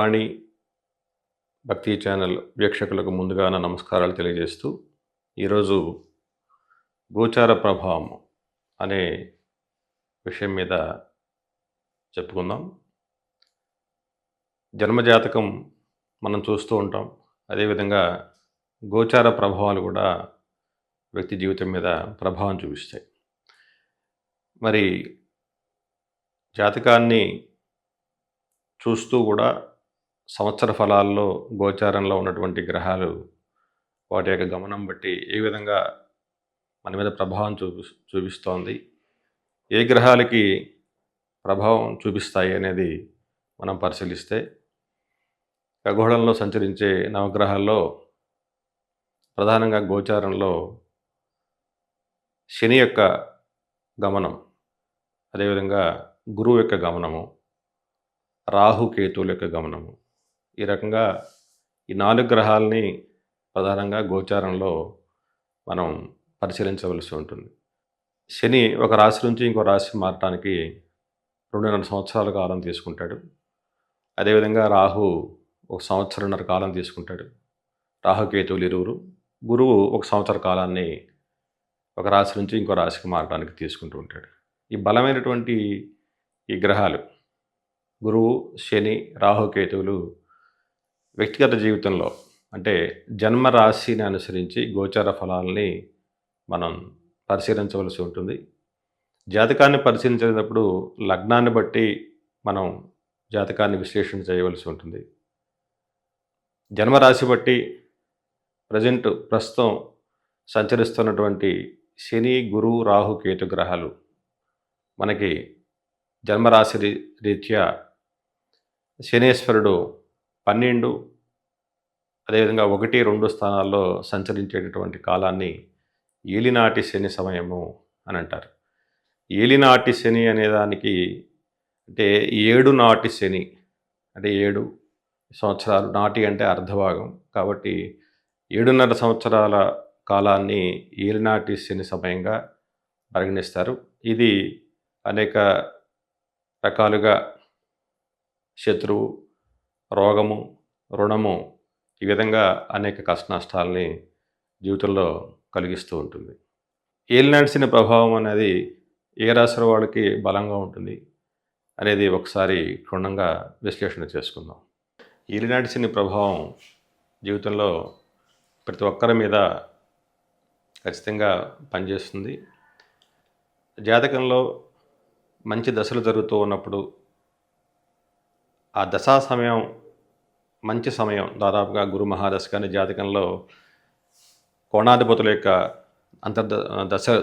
వాణి భక్తి ఛానల్ వీక్షకులకు ముందుగా నా నమస్కారాలు తెలియజేస్తూ ఈరోజు గోచార ప్రభావం అనే విషయం మీద చెప్పుకుందాం. జన్మజాతకం మనం చూస్తూ ఉంటాం. అదేవిధంగా గోచార ప్రభావాలు కూడా వ్యక్తి జీవితం మీద ప్రభావం చూపిస్తాయి. మరి జాతకాన్ని చూస్తూ కూడా సంవత్సర ఫలాల్లో గోచారంలో ఉన్నటువంటి గ్రహాలు వాటి యొక్క గమనం బట్టి ఏ విధంగా మన మీద ప్రభావం చూపిస్తోంది, ఏ గ్రహాలకి ప్రభావం చూపిస్తాయి అనేది మనం పరిశీలిస్తే, ఖగోళంలో సంచరించే నవగ్రహాల్లో ప్రధానంగా గోచారంలో శని యొక్క గమనం, అదేవిధంగా గురువు యొక్క గమనము, రాహుకేతువుల యొక్క గమనము, ఈ రకంగా ఈ 4 గ్రహాలని ప్రధానంగా గోచారంలో మనం పరిశీలించవలసి ఉంటుంది. శని ఒక రాశి నుంచి ఇంకో రాశి మారటానికి 2.5 సంవత్సరాల కాలం తీసుకుంటాడు. అదేవిధంగా రాహు 1 సంవత్సరంన్నర కాలం తీసుకుంటాడు. రాహుకేతువులు ఇరువురు. గురువు 1 సంవత్సర కాలాన్ని ఒక రాశి నుంచి ఇంకో రాశికి మారడానికి తీసుకుంటూ ఉంటాడు. ఈ బలమైనటువంటి ఈ గ్రహాలు గురువు, శని, రాహుకేతువులు వ్యక్తిగత జీవితంలో అంటే జన్మ రాశిని అనుసరించి గోచార ఫలాలని మనం పరిశీలించవలసి ఉంటుంది. జాతకాన్ని పరిశీలించేటప్పుడు లగ్నాన్ని బట్టి మనం జాతకాన్ని విశ్లేషణ చేయవలసి ఉంటుంది. జన్మరాశి బట్టి ప్రస్తుతం సంచరిస్తున్నటువంటి శని, గురువు, రాహు, కేతు గ్రహాలు మనకి జన్మరాశి రీత్యా శనేశ్వరుడు 12, అదేవిధంగా 1, 2 స్థానాల్లో సంచరించేటటువంటి కాలాన్ని ఏలినాటి శని సమయము అని అంటారు. ఏలినాటి శని అనేదానికి అంటే 7 నాటి శని అంటే 7 సంవత్సరాలు, నాటి అంటే అర్ధభాగం కాబట్టి 7.5 సంవత్సరాల కాలాన్ని ఏలినాటి శని సమయంగా పరిగణిస్తారు. ఇది అనేక రకాలుగా శత్రువు, రోగము, రుణము, ఈ విధంగా అనేక కష్ట నష్టాలని జీవితంలో కలిగిస్తూ ఉంటుంది. ఏలినాటి శని ప్రభావం అనేది ఏ రాశి వాళ్ళకి బలంగా ఉంటుంది అనేది ఒకసారి క్షుణ్ణంగా విశ్లేషణ చేసుకుందాం. ఏలినాటి శని ప్రభావం జీవితంలో ప్రతి ఒక్కరి మీద ఖచ్చితంగా పనిచేస్తుంది. జాతకంలో మంచి దశలు జరుగుతూ ఉన్నప్పుడు ఆ దశా సమయం మంచి సమయం, దాదాపుగా గురు మహాదశ కానీ జాతకంలో కోణాధిపతుల యొక్క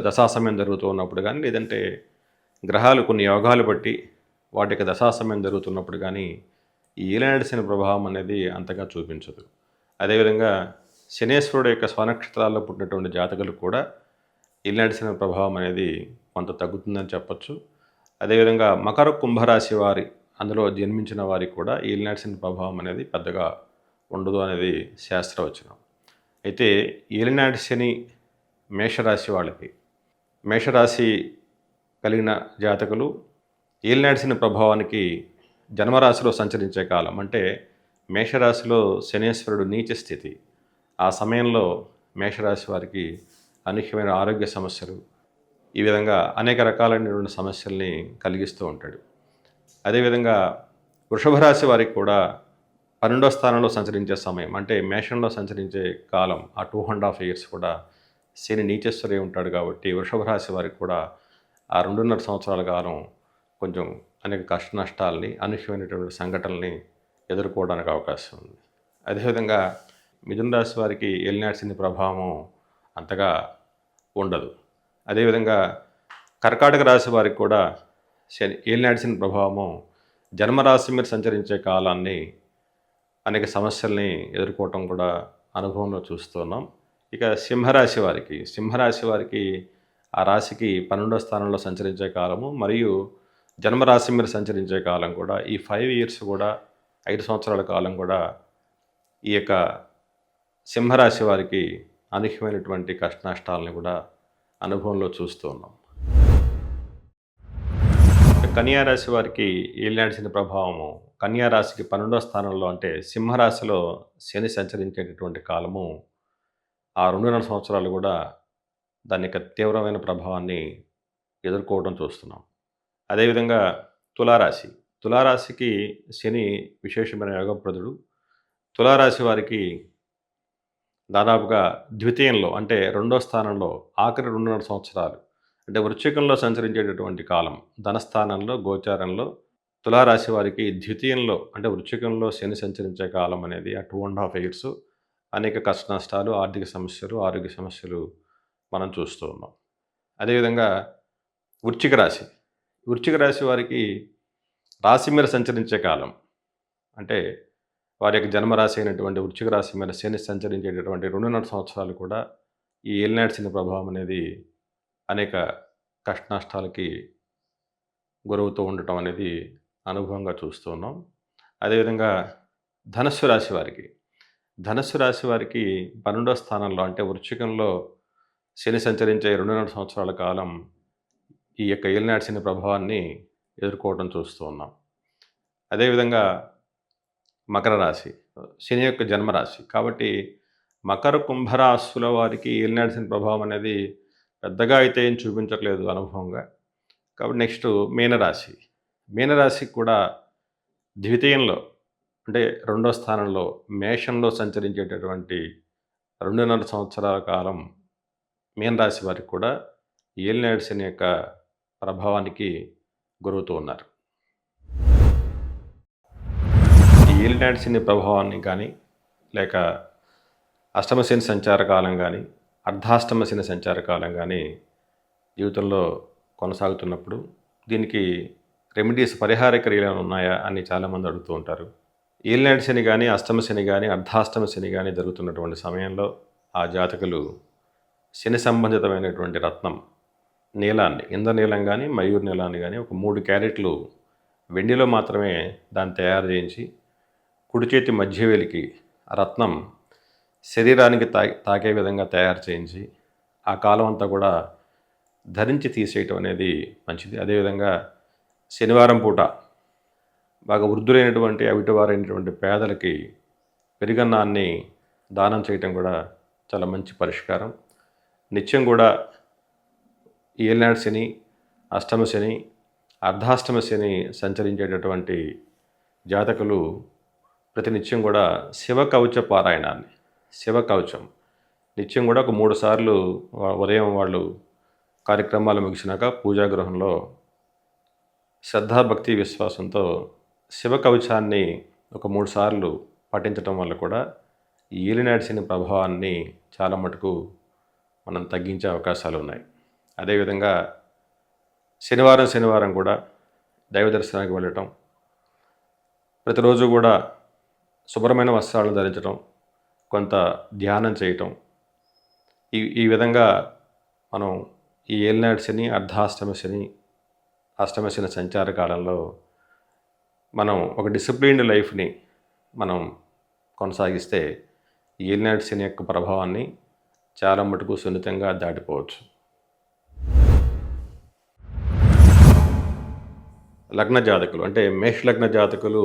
దశా సమయం జరుగుతూ ఉన్నప్పుడు కానీ, లేదంటే గ్రహాలు కొన్ని యోగాలు బట్టి వాటి యొక్క దశా సమయం జరుగుతున్నప్పుడు కానీ ఈ ఏలినాటి శని ప్రభావం అనేది అంతగా చూపించదు. అదేవిధంగా శనేశ్వరుడు యొక్క స్వనక్షత్రాల్లో పుట్టినటువంటి జాతకులు కూడా ఏలినాటి శని ప్రభావం అనేది కొంత తగ్గుతుందని చెప్పచ్చు. అదేవిధంగా మకర కుంభరాశి వారి అందులో జన్మించిన వారికి కూడా ఏలినాటి శని ప్రభావం అనేది పెద్దగా ఉండదు అనేది శాస్త్రవచనం. అయితే ఏలినాటి శని మేషరాశి వాళ్ళకి, మేషరాశి కలిగిన జాతకులు ఏలినాటి శని ప్రభావానికి జన్మరాశిలో సంచరించే కాలం అంటే మేషరాశిలో శనేశ్వరుడు నీచ స్థితి, ఆ సమయంలో మేషరాశి వారికి అనూహ్యమైన ఆరోగ్య సమస్యలు, ఈ విధంగా అనేక రకాలైనటువంటి సమస్యల్ని కలిగిస్తూ ఉంటాడు. అదేవిధంగా వృషభ రాశి వారికి కూడా 12వ స్థానంలో సంచరించే సమయం అంటే మేషంలో సంచరించే కాలం, ఆ 2.5 years కూడా శని నీచేశ్వరే ఉంటాడు కాబట్టి వృషభ రాశి వారికి కూడా ఆ 2.5 సంవత్సరాల కాలం కొంచెం అనేక కష్ట నష్టాలని, అనూహ్యమైనటువంటి సంఘటనల్ని ఎదుర్కోవడానికి అవకాశం ఉంది. అదేవిధంగా మిథున రాశి వారికి ఏలినాటి శని ప్రభావం అంతగా ఉండదు. అదేవిధంగా కర్కాటక రాశి వారికి కూడా ఏలినాటి శని ప్రభావము జన్మరాశి మీద సంచరించే కాలాన్ని అనేక సమస్యల్ని ఎదుర్కోవటం కూడా అనుభవంలో చూస్తున్నాం. ఇక సింహరాశి వారికి ఆ రాశికి 12వ స్థానంలో సంచరించే కాలము మరియు జన్మరాశి మీద సంచరించే కాలం కూడా ఈ 5 years కూడా 5 సంవత్సరాల కాలం కూడా ఈ యొక్క సింహరాశి వారికి అనూహ్యమైనటువంటి కష్ట నష్టాలని కూడా అనుభవంలో చూస్తూ ఉన్నాం. కన్యా రాశి వారికి ఏలినాటి శని ప్రభావము కన్యా రాశికి 12వ స్థానంలో అంటే సింహరాశిలో శని సంచరించేటటువంటి కాలము ఆ 2.5 సంవత్సరాలు కూడా దాని యొక్క తీవ్రమైన ప్రభావాన్ని ఎదుర్కోవడం చూస్తున్నాం. అదేవిధంగా తులారాశి. తులారాశికి శని విశేషమైన యోగప్రదుడు. తులారాశి వారికి దాదాపుగా ద్వితీయంలో అంటే రెండో స్థానంలో ఆఖరి 2.5 సంవత్సరాలు అంటే వృశ్చికంలో సంచరించేటటువంటి కాలం ధనస్థానంలో గోచారంలో తులారాశి వారికి ద్వితీయంలో అంటే వృశ్చికంలో శని సంచరించే కాలం అనేది ఆ 2.5 ఇయర్స్ అనేక కష్ట నష్టాలు, ఆర్థిక సమస్యలు, ఆరోగ్య సమస్యలు మనం చూస్తూ ఉన్నాం. అదేవిధంగా వృశ్చిక రాశి. వృశ్చిక రాశి వారికి రాశి మీద సంచరించే కాలం. అంటే వారి యొక్క జన్మరాశి అయినటువంటి వృశ్చిక రాశి మీద శని సంచరించేటటువంటి 2.5 సంవత్సరాలు కూడా ఈ ఏలినాటి శని ప్రభావం అనేది అనేక కష్ట నష్టాలకి గురవుతూ ఉండటం అనేది అనుభవంగా చూస్తూ ఉన్నాం. అదేవిధంగా ధనస్సు రాశి వారికి. ధనస్సు రాశి వారికి 12వ స్థానంలో అంటే వృశ్చికంలో శని సంచరించే 2.5 సంవత్సరాల కాలం ఈ యొక్క ఏలినాటి శని ప్రభావాన్ని ఎదుర్కోవడం చూస్తూ ఉన్నాం. అదేవిధంగా మకర రాశి శని యొక్క జన్మరాశి కాబట్టి మకర కుంభరాశుల వారికి ఏలినాటి శని ప్రభావం అనేది పెద్దగా అయితే ఏం చూపించట్లేదు అనుభవంగా. కాబట్టి నెక్స్ట్ మీనరాశి. మీనరాశికి కూడా ద్వితీయంలో అంటే రెండో స్థానంలో మేషంలో సంచరించేటటువంటి 2.5 సంవత్సరాల కాలం మీనరాశి వారికి కూడా ఏలినాటి శని యొక్క ప్రభావానికి గురవుతూ ఉన్నారు. ఈ ఏలినాటి శని ప్రభావాన్ని కానీ లేక అష్టమ శని సంచార కాలం కానీ అర్ధాష్టమ శని సంచార కాలం కానీ జీవితంలో కొనసాగుతున్నప్పుడు దీనికి రెమెడీస్ పరిహార క్రియలు ఉన్నాయా అని చాలామంది అడుగుతూ ఉంటారు. ఏలినాటి శని కానీ అష్టమ శని కానీ అర్ధాష్టమ శని కానీ జరుగుతున్నటువంటి సమయంలో ఆ జాతకులు శని సంబంధితమైనటువంటి రత్నం నీలాన్ని ఇంద్రనీలం కానీ మయూర్ నీలాన్ని కానీ ఒక 3 క్యారెట్లు వెండిలో మాత్రమే దాన్ని తయారు చేయించి కుడి చేతి మధ్యవేలికి ఆ రత్నం శరీరానికి తాకే విధంగా తయారు చేయించి ఆ కాలం అంతా కూడా ధరించి తీసేయటం అనేది మంచిది. అదేవిధంగా శనివారం పూట బాగా వృద్ధులైనటువంటి అవిటివారైనటువంటి పేదలకి పెరుగన్నాన్ని దానం చేయటం కూడా చాలా మంచి పరిష్కారం. నిత్యం కూడా ఏలినాటి శని, అష్టమ శని, అర్ధాష్టమ శని సంచరించేటటువంటి జాతకులు ప్రతినిత్యం కూడా శివకవచ పారాయణాన్ని శివకవచం నిత్యం కూడా ఒక 3 సార్లు ఉదయం వాళ్ళు కార్యక్రమాలు ముగిసినాక పూజాగృహంలో శ్రద్ధాభక్తి విశ్వాసంతో శివకవచాన్ని ఒక 3 సార్లు పఠించటం వల్ల కూడా ఈ ఏలినాటి శని ప్రభావాన్ని చాలా మటుకు మనం తగ్గించే అవకాశాలు ఉన్నాయి. అదేవిధంగా శనివారం కూడా దైవ దర్శనానికి వెళ్ళటం, ప్రతిరోజు కూడా శుభ్రమైన వస్త్రాలను ధరించడం, కొంత ధ్యానం చేయటం, ఈ విధంగా మనం ఈ ఏలినాటి శని, అర్ధాష్టమ శని, అష్టమ శని సంచార కాలంలో మనం ఒక డిసిప్లిన్డ్ లైఫ్ని మనం కొనసాగిస్తే ఈ ఏలినాటి శని యొక్క ప్రభావాన్ని చాలా మటుకు సున్నితంగా దాటిపోవచ్చు. లగ్న జాతకులు అంటే మేష లగ్న జాతకులు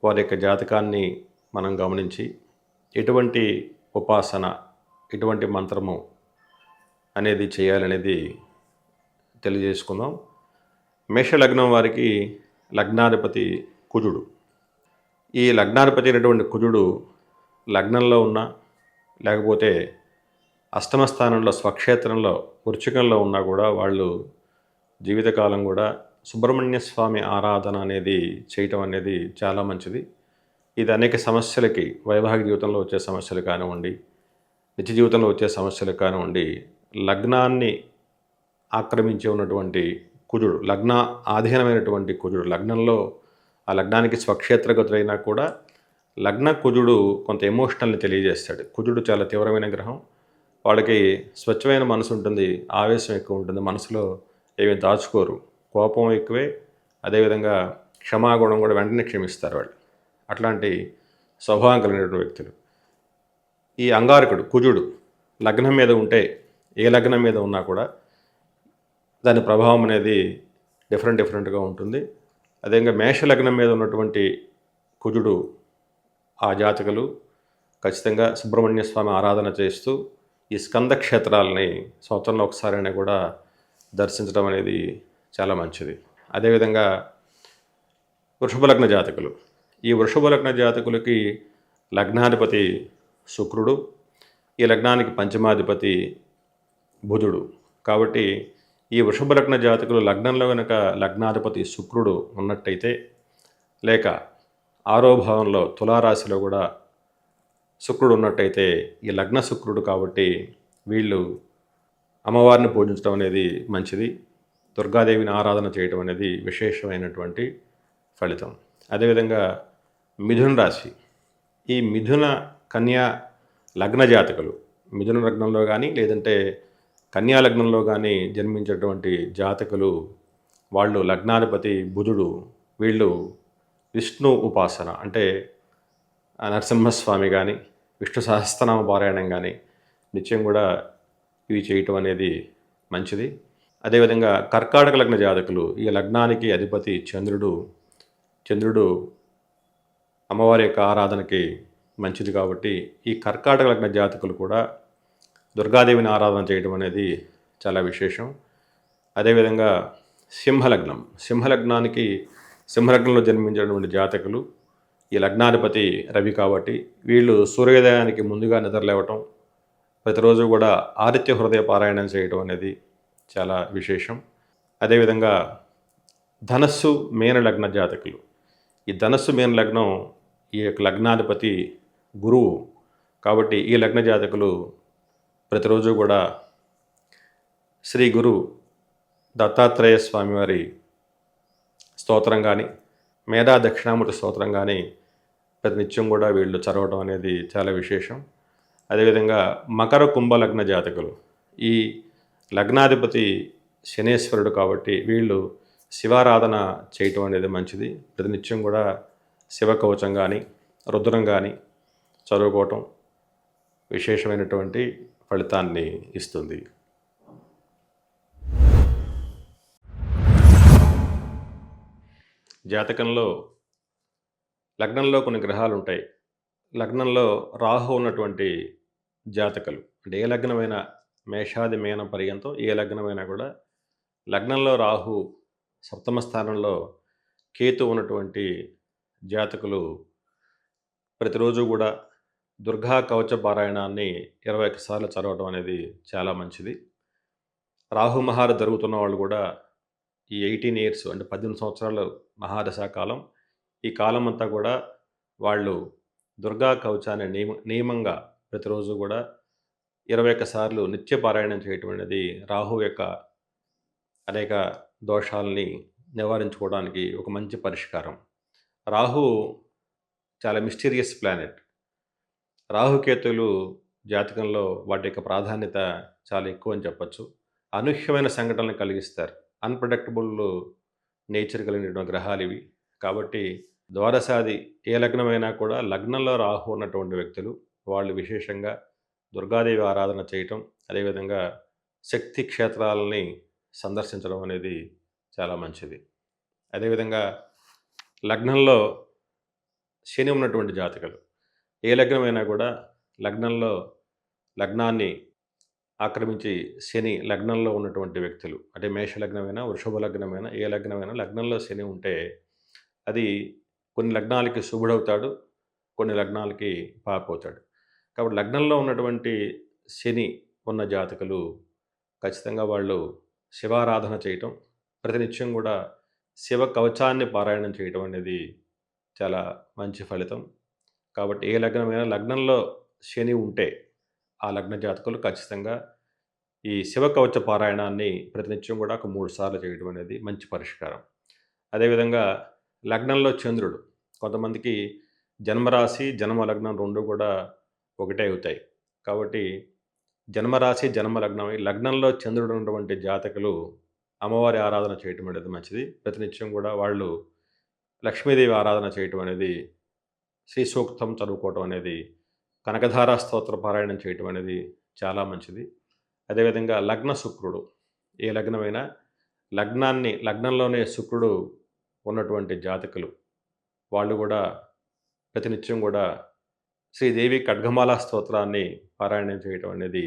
వారి యొక్క జాతకాన్ని మనం గమనించి ఎటువంటి ఉపాసన, ఎటువంటి మంత్రము అనేది చేయాలనేది తెలియజేసుకుందాం. మేష లగ్నం వారికి లగ్నాధిపతి కుజుడు. ఈ లగ్నాధిపతి అయినటువంటి కుజుడు లగ్నంలో ఉన్న లేకపోతే అష్టమ స్థానంలో స్వక్షేత్రంలో వృశ్చికంలో ఉన్నా కూడా వాళ్ళు జీవితకాలం కూడా సుబ్రహ్మణ్య స్వామి ఆరాధన అనేది చేయటం అనేది చాలా మంచిది. ఇది అనేక సమస్యలకి వైవాహిక జీవితంలో వచ్చే సమస్యలు కానివ్వండి, నిత్య జీవితంలో వచ్చే సమస్యలు కానివ్వండి, లగ్నాన్ని ఆక్రమించి ఉన్నటువంటి కుజుడు, లగ్న ఆధీనమైనటువంటి కుజుడు లగ్నంలో ఆ లగ్నానికి స్వక్షేత్రగతులైనా కూడా లగ్న కుజుడు కొంత ఎమోషనల్ని తెలియజేస్తాడు. కుజుడు చాలా తీవ్రమైన గ్రహం. వాళ్ళకి స్వచ్ఛమైన మనసు ఉంటుంది, ఆవేశం ఎక్కువ ఉంటుంది, మనసులో ఏమీ దాచుకోరు, కోపం ఎక్కువే, అదేవిధంగా క్షమాగుణం కూడా వెంటనే క్షమిస్తారు వాళ్ళు. అట్లాంటి స్వభావం కలిగినటువంటి వ్యక్తులు. ఈ అంగారకుడు కుజుడు లగ్నం మీద ఉంటే ఏ లగ్నం మీద ఉన్నా కూడా దాని ప్రభావం అనేది డిఫరెంట్గా ఉంటుంది. అదేవిధంగా మేష లగ్నం మీద ఉన్నటువంటి కుజుడు ఆ జాతకులు ఖచ్చితంగా సుబ్రహ్మణ్య స్వామి ఆరాధన చేస్తూ ఈ స్కంద క్షేత్రాలని సంవత్సరంలో ఒకసారైనా కూడా దర్శించడం అనేది చాలా మంచిది. అదేవిధంగా వృషభ లగ్న జాతకులు, ఈ వృషభ లగ్న జాతకులకి లగ్నాధిపతి శుక్రుడు, ఈ లగ్నానికి పంచమాధిపతి బుధుడు. కాబట్టి ఈ వృషభ లగ్న జాతకులు లగ్నంలో కనుక లగ్నాధిపతి శుక్రుడు ఉన్నట్టయితే, లేక ఆరో భావంలో తులారాశిలో కూడా శుక్రుడు ఉన్నట్టయితే, ఈ లగ్న శుక్రుడు కాబట్టి వీళ్ళు అమ్మవారిని పూజించడం అనేది మంచిది. దుర్గాదేవిని ఆరాధన చేయడం అనేది విశేషమైనటువంటి ఫలితం. అదేవిధంగా మిథున రాశి, ఈ మిథున కన్యా లగ్న జాతకులు మిథున లగ్నంలో కానీ లేదంటే కన్యా లగ్నంలో కానీ జన్మించేటువంటి జాతకులు, వాళ్ళు లగ్నాధిపతి బుధుడు, వీళ్ళు విష్ణు ఉపాసన అంటే నరసింహస్వామి కానీ విష్ణు సహస్రనామ పారాయణం కానీ నిత్యం కూడా ఇవి చేయటం అనేది మంచిది. అదేవిధంగా కర్కాటక లగ్న జాతకులు, ఈ లగ్నానికి అధిపతి చంద్రుడు అమ్మవారి యొక్క ఆరాధనకి మంచిది కాబట్టి ఈ కర్కాటక లగ్న జాతకులు కూడా దుర్గాదేవిని ఆరాధన చేయడం అనేది చాలా విశేషం. అదేవిధంగా సింహలగ్నంలో జన్మించినటువంటి జాతకులు, ఈ లగ్నాధిపతి రవి కాబట్టి వీళ్ళు సూర్యోదయానికి ముందుగా నిద్రలేవటం, ప్రతిరోజు కూడా ఆదిత్య హృదయ పారాయణం చేయడం అనేది చాలా విశేషం. అదేవిధంగా ధనస్సు మీన లగ్న జాతకులు, ఈ ధనస్సు మీన లగ్నం ఈ యొక్క లగ్నాధిపతి గురువు కాబట్టి ఈ లగ్న జాతకులు ప్రతిరోజు కూడా శ్రీ గురు దత్తాత్రేయ స్వామివారి స్తోత్రం కానీ మేధా దక్షిణామూర్తి స్తోత్రం కానీ ప్రతినిత్యం కూడా వీళ్ళు చదవడం అనేది చాలా విశేషం. అదేవిధంగా మకర కుంభ లగ్న జాతకులు, ఈ లగ్నాధిపతి శనేశ్వరుడు కాబట్టి వీళ్ళు శివారాధన చేయటం అనేది మంచిది. ప్రతినిత్యం కూడా శివ కవచం కానీ రుద్రం కానీ చదువుకోవటం విశేషమైనటువంటి ఫలితాన్ని ఇస్తుంది. జాతకంలో లగ్నంలో కొన్ని గ్రహాలు ఉంటాయి. లగ్నంలో రాహు ఉన్నటువంటి జాతకులు, అంటే ఏ లగ్నమైనా మేషాది మీన పర్యంతం ఏ లగ్నమైనా కూడా లగ్నంలో రాహు, సప్తమ స్థానంలో కేతు ఉన్నటువంటి జాతకులు ప్రతిరోజు కూడా దుర్గా కవచ పారాయణాన్ని 21 సార్లు చదవడం అనేది చాలా మంచిది. రాహు మహార జరుగుతున్న వాళ్ళు కూడా ఈ 18 ఇయర్స్ అంటే 18 సంవత్సరాలు మహాదశా కాలం, ఈ కాలం అంతా కూడా వాళ్ళు దుర్గా కవచాన్ని నియమంగా ప్రతిరోజు కూడా 21 సార్లు నిత్య పారాయణం చేయటం అనేది రాహు యొక్క అనేక దోషాలని నివారించుకోవడానికి ఒక మంచి పరిష్కారం. రాహు చాలా మిస్టీరియస్ ప్లానెట్. రాహుకేతువులు జాతకంలో వాటి యొక్క ప్రాధాన్యత చాలా ఎక్కువ అని చెప్పచ్చు. అనూహ్యమైన సంఘటనలు కలిగిస్తారు. అన్‌ప్రెడిక్టబుల్ నేచర్ కలిగినటువంటి గ్రహాలు ఇవి. కాబట్టి ద్వాదశాది ఏ లగ్నమైనా కూడా లగ్నంలో రాహు ఉన్నటువంటి వ్యక్తులు వాళ్ళు విశేషంగా దుర్గాదేవి ఆరాధన చేయటం, అదేవిధంగా శక్తి క్షేత్రాలని సందర్శించడం అనేది చాలా మంచిది. అదేవిధంగా లగ్నంలో శని ఉన్నటువంటి జాతకులు, ఏ లగ్నమైనా కూడా లగ్నంలో లగ్నాన్ని ఆక్రమించి శని లగ్నంలో ఉన్నటువంటి వ్యక్తులు, అంటే మేష లగ్నమైనా వృషభ లగ్నమైనా ఏ లగ్నమైనా లగ్నంలో శని ఉంటే అది కొన్ని లగ్నాలకి శుభుడవుతాడు, కొన్ని లగ్నాలకి పాపవుతాడు. కాబట్టి లగ్నంలో ఉన్నటువంటి శని ఉన్న జాతకులు ఖచ్చితంగా వాళ్ళు శివారాధన చేయటం, ప్రతినిత్యం కూడా శివ కవచాన్ని పారాయణం చేయటం అనేది చాలా మంచి ఫలితం. కాబట్టి ఏ లగ్నమైనా లగ్నంలో శని ఉంటే ఆ లగ్న జాతకులు ఖచ్చితంగా ఈ శివ కవచ పారాయణాన్ని ప్రతినిత్యం కూడా ఒక 3 సార్లు చేయడం అనేది మంచి పరిష్కారం. అదేవిధంగా లగ్నంలో చంద్రుడు, కొంతమందికి జన్మరాశి జన్మ లగ్నం రెండు కూడా ఒకటే అవుతాయి. కాబట్టి జన్మరాశి జన్మ లగ్నం ఈ లగ్నంలో చంద్రుడు ఉన్నటువంటి జాతకులు అమ్మవారి ఆరాధన చేయటం అనేది మంచిది. ప్రతినిత్యం కూడా వాళ్ళు లక్ష్మీదేవి ఆరాధన చేయటం అనేది, శ్రీ సూక్తం చదువుకోవటం అనేది, కనకధారా స్తోత్ర పారాయణం చేయటం అనేది చాలా మంచిది. అదేవిధంగా లగ్న శుక్రుడు, ఏ లగ్నమైనా లగ్నంలోనే శుక్రుడు ఉన్నటువంటి జాతకులు వాళ్ళు కూడా ప్రతినిత్యం కూడా శ్రీదేవి ఖడ్గమాల స్తోత్రాన్ని పారాయణం చేయటం అనేది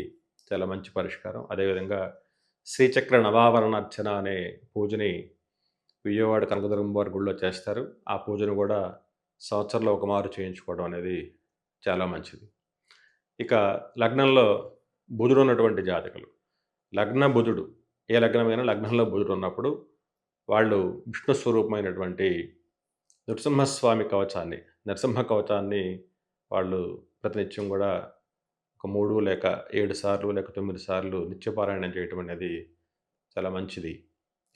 చాలా మంచి పరిష్కారం. అదేవిధంగా శ్రీచక్ర నవావరణార్చన అనే పూజని విజయవాడ కనకదుర్గమ్మ వారి గుడిలో చేస్తారు. ఆ పూజను కూడా సంవత్సరంలో ఒక మారు చేయించుకోవడం అనేది చాలా మంచిది. ఇక లగ్నంలో బుధుడు ఉన్నటువంటి జాతకులు, లగ్న బుధుడు ఏ లగ్నమైనా లగ్నంలో బుధుడు ఉన్నప్పుడు వాళ్ళు విష్ణు స్వరూపమైనటువంటి నరసింహ కవచాన్ని వాళ్ళు ప్రతినిత్యం కూడా ఒక 3 లేక 7 సార్లు లేక 9 సార్లు నిత్యపారాయణం చేయటం అనేది చాలా మంచిది.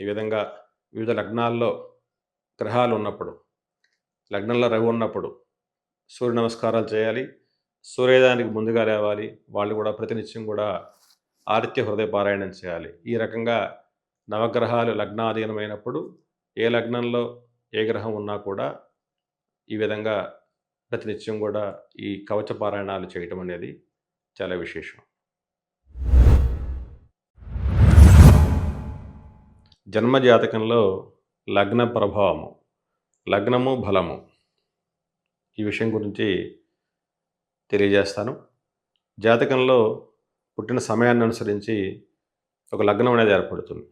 ఈ విధంగా వివిధ లగ్నాల్లో గ్రహాలు ఉన్నప్పుడు, లగ్నంలో రవి ఉన్నప్పుడు సూర్య నమస్కారాలు చేయాలి. సూర్యోదయానికి ముందుగా లేవాలి. వాళ్ళు కూడా ప్రతినిత్యం కూడా ఆదిత్య హృదయ పారాయణం చేయాలి. ఈ రకంగా నవగ్రహాలు లగ్నాధీనమైనప్పుడు ఏ లగ్నంలో ఏ గ్రహం ఉన్నా కూడా ఈ విధంగా ప్రతినిత్యం కూడా ఈ కవచ పారాయణాలు చేయటం అనేది చాలా విశేషం. జన్మజాతకంలో లగ్న ప్రభావము, లగ్నము బలము ఈ విషయం గురించి తెలియజేస్తాను. జాతకంలో పుట్టిన సమయాన్ని అనుసరించి ఒక లగ్నం అనేది ఏర్పడుతుంది.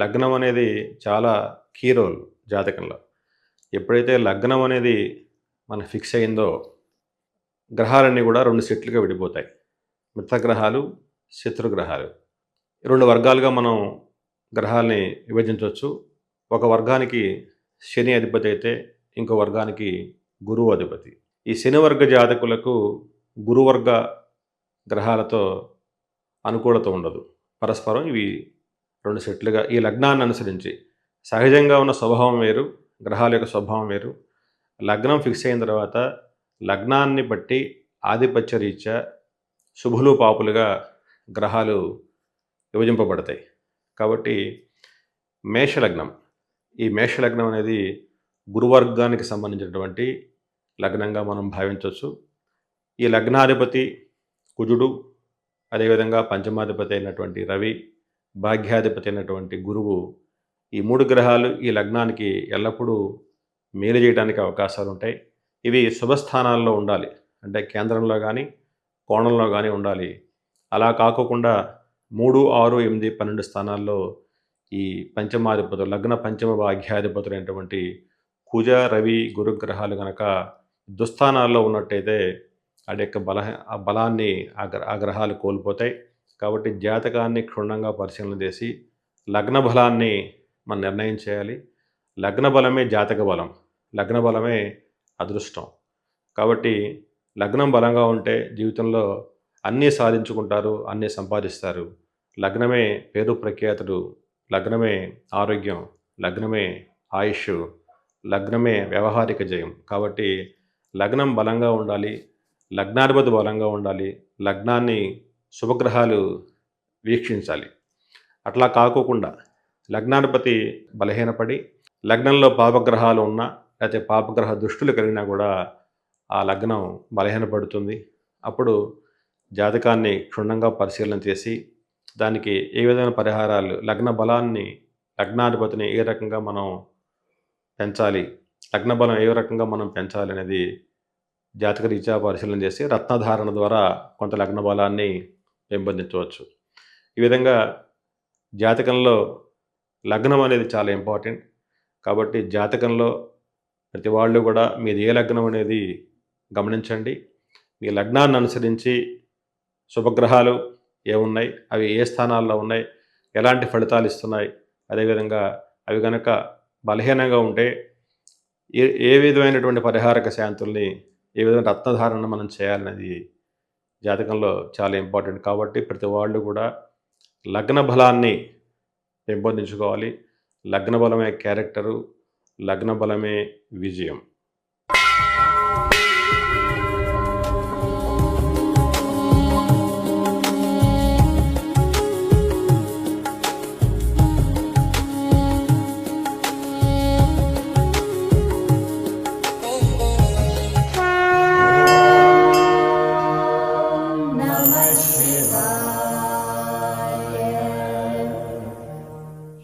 లగ్నం అనేది చాలా కీ రోల్ జాతకంలో. ఎప్పుడైతే లగ్నం అనేది మనకు ఫిక్స్ అయిందో గ్రహాలన్నీ కూడా 2 సెట్లుగా విడిపోతాయి. మిత్రగ్రహాలు, శత్రుగ్రహాలు. 2 వర్గాలుగా మనం గ్రహాలని విభజించవచ్చు. ఒక వర్గానికి శని అధిపతి అయితే ఇంకో వర్గానికి గురువు అధిపతి. ఈ శని వర్గ జాతకులకు గురువర్గ గ్రహాలతో అనుకూలత ఉండదు. పరస్పరం ఇవి 2 సెట్లుగా ఈ లగ్నాన్ని అనుసరించి సహజంగా ఉన్న స్వభావం వేరు, గ్రహాల యొక్క స్వభావం వేరు. లగ్నం ఫిక్స్ అయిన తర్వాత లగ్నాన్ని బట్టి ఆధిపత్య రీత్యా శుభులు పాపులుగా గ్రహాలు విభజింపబడతాయి. కాబట్టి మేషలగ్నం, ఈ మేషలగ్నం అనేది గురువర్గానికి సంబంధించినటువంటి లగ్నంగా మనం భావించవచ్చు. ఈ లగ్నాధిపతి కుజుడు, అదేవిధంగా పంచమాధిపతి అయినటువంటి రవి, భాగ్యాధిపతి అయినటువంటి గురువు, ఈ 3 గ్రహాలు ఈ లగ్నానికి ఎల్లప్పుడూ మేలు చేయడానికి అవకాశాలు ఉంటాయి. ఇవి శుభస్థానాల్లో ఉండాలి, అంటే కేంద్రంలో కానీ కోణంలో కానీ ఉండాలి. అలా కాకోకుండా 3, 6, 8, 12 స్థానాల్లో ఈ పంచమాధిపతులు, లగ్న పంచమ భాగ్యాధిపతులు అయినటువంటి కుజ, రవి, గురుగ్రహాలు కనుక దుస్థానాల్లో ఉన్నట్టయితే వాటి యొక్క ఆ బలాన్ని ఆ గ్రహాలు కోల్పోతాయి. కాబట్టి జాతకాన్ని క్షుణ్ణంగా పరిశీలన చేసి లగ్న బలాన్ని మనం నిర్ణయం చేయాలి. లగ్న బలమే జాతక బలం, లగ్న బలమే అదృష్టం. కాబట్టి లగ్నం బలంగా ఉంటే జీవితంలో అన్నీ సాధించుకుంటారు, అన్నీ సంపాదిస్తారు. లగ్నమే పేరు ప్రఖ్యాతులు, లగ్నమే ఆరోగ్యం, లగ్నమే ఆయుష్, లగ్నమే వ్యవహారిక జయం. కాబట్టి లగ్నం బలంగా ఉండాలి, లగ్నాధిపతి బలంగా ఉండాలి, లగ్నాన్ని శుభగ్రహాలు వీక్షించాలి. అట్లా కాకోకుండా లగ్నాధిపతి బలహీనపడి లగ్నంలో పాపగ్రహాలు ఉన్నా లేకపోతే పాపగ్రహ దృష్టులు కలిగినా కూడా ఆ లగ్నం బలహీనపడుతుంది. అప్పుడు జాతకాన్ని క్షుణ్ణంగా పరిశీలన చేసి దానికి ఏ విధమైన పరిహారాలు, లగ్న బలాన్ని, లగ్నాధిపతిని ఏ రకంగా మనం పెంచాలి, లగ్న బలం ఏ రకంగా మనం పెంచాలి అనేది జాతక రీత్యా పరిశీలన చేసి రత్నధారణ ద్వారా కొంత లగ్న బలాన్ని పెంపొందించవచ్చు. ఈ విధంగా జాతకంలో లగ్నం అనేది చాలా ఇంపార్టెంట్. కాబట్టి జాతకంలో ప్రతి వాళ్ళు కూడా మీది ఏ లగ్నం అనేది గమనించండి. మీ లగ్నాన్ని అనుసరించి శుభగ్రహాలు ఏమున్నాయి, అవి ఏ స్థానాల్లో ఉన్నాయి, ఎలాంటి ఫలితాలు ఇస్తున్నాయి, అదేవిధంగా అవి కనుక బలహీనంగా ఉంటే ఏ విధమైనటువంటి పరిహారక శాంతుల్ని, ఏ విధమైన రత్నధారణ మనం చేయాలనేది జాతకంలో చాలా ఇంపార్టెంట్. కాబట్టి ప్రతి వాళ్ళు కూడా లగ్న బలాన్ని పెంపొందించుకోవాలి. లగ్న బలమే క్యారెక్టరు, లగ్న బలమే విజయం. Namah Shivaya.